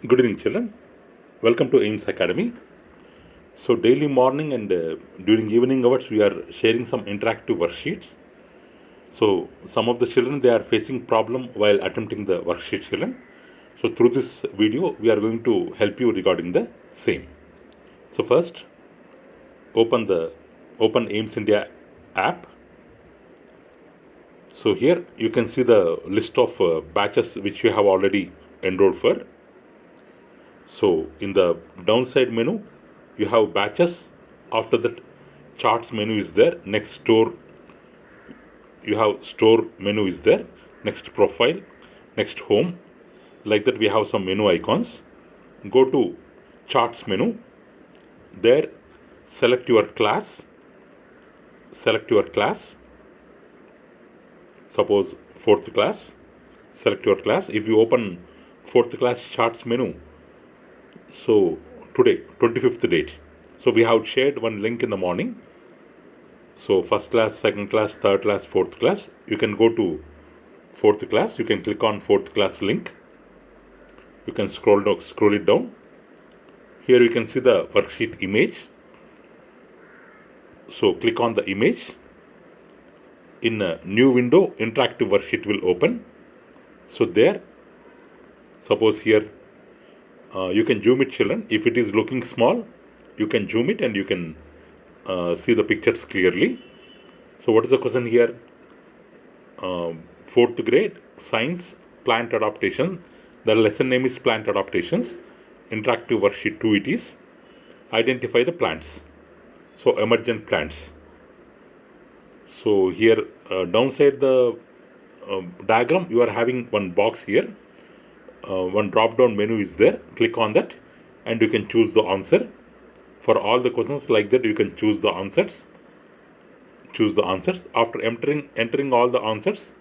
Good evening, children. Welcome to Ames Academy. So, daily morning and during evening hours, we are sharing some interactive worksheets. So, some of the children they are facing problem while attempting the worksheet, children. So, through this video, we are going to help you regarding the same. So, first, open Ames India app. So here you can see the list of batches which you have already enrolled for. So in the downside menu, you have batches. After that, charts menu is there. Next store, you have store menu is there. Next profile, next home. Like that, we have some menu icons. Go to charts menu. There, select your class. Select your class. Suppose fourth class. Select your class. If you open fourth class charts menu, so today 25th date, so we have shared one link in the morning. So first class, second class, third class, fourth class, you can go to fourth class. You can click on fourth class link. You can scroll it down. Here you can see the worksheet image. So click on the image. In a new window, interactive worksheet will open. So there, suppose here, you can zoom it, children. If it is looking small, you can zoom it and you can see the pictures clearly. So what is the question here? Fourth grade science plant adaptation. The lesson name is plant adaptations. Interactive worksheet 2 it is. Identify the plants. So emergent plants. So here downside the diagram, you are having one box here. One drop down menu is there. Click on that and you can choose the answer. For all the questions like that, you can choose the answers. Choose the answers. After entering all the answers,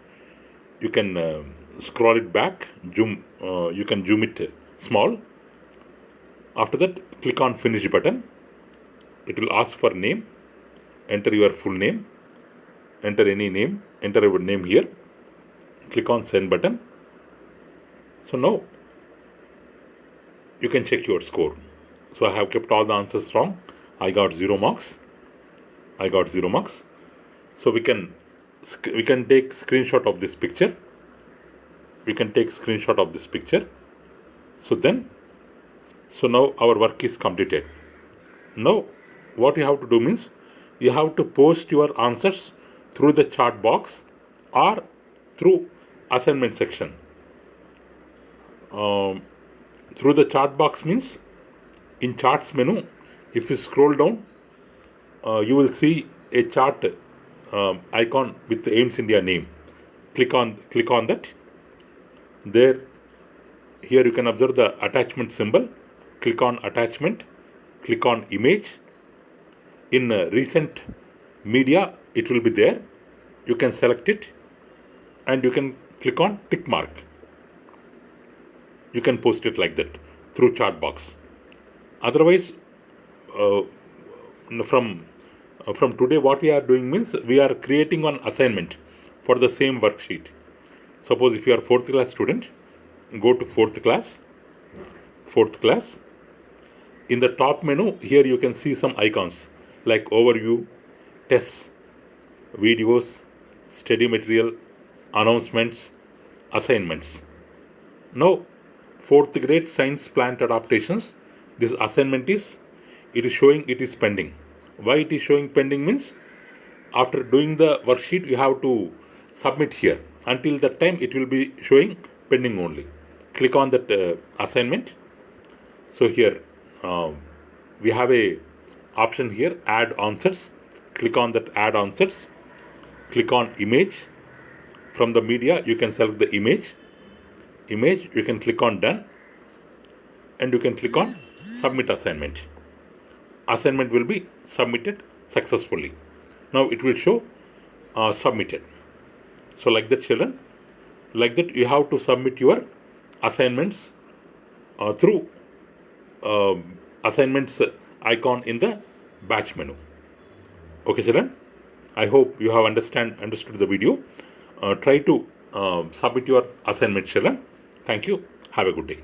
you can scroll it back. You can zoom it small. After that, click on finish button. It will ask for name. Enter your full name. Enter any name. Enter your name here. Click on send button. So now you can check your score. So I have kept all the answers wrong. I got 0 marks. I got 0 marks. So we can take screenshot of this picture. We can take screenshot of this picture. So now our work is completed. Now what you have to do means you have to post your answers through the chat box or through assignment section. Through the chat box means in charts menu, if you scroll down, you will see a chart icon with the Ames India name. Click on that. There, here you can observe the attachment symbol. Click on attachment. Click on image. In recent media, it will be there. You can select it and you can click on tick mark. You can post it like that through chat box. Otherwise, from today, what we are doing means we are creating one assignment for the same worksheet. Suppose if you are fourth class student, go to fourth class. In the top menu, here you can see some icons like overview, tests, videos, study material, announcements, assignments. Now, fourth grade science plant adaptations. This assignment is showing it is pending. Why it is showing pending means after doing the worksheet you have to submit here. Until that time it will be showing pending only. Click on that assignment. So here we have a option here, add answers. Click on that add answers. Click on image. From the media you can select the image. You can click on done and you can click on submit assignment. Assignment will be submitted successfully. Now it will show submitted. So like that, children, like that you have to submit your assignments through assignments icon in the batch menu. Okay, children, I hope you have understood the video. Try to submit your assignment, children. Thank you. Have a good day.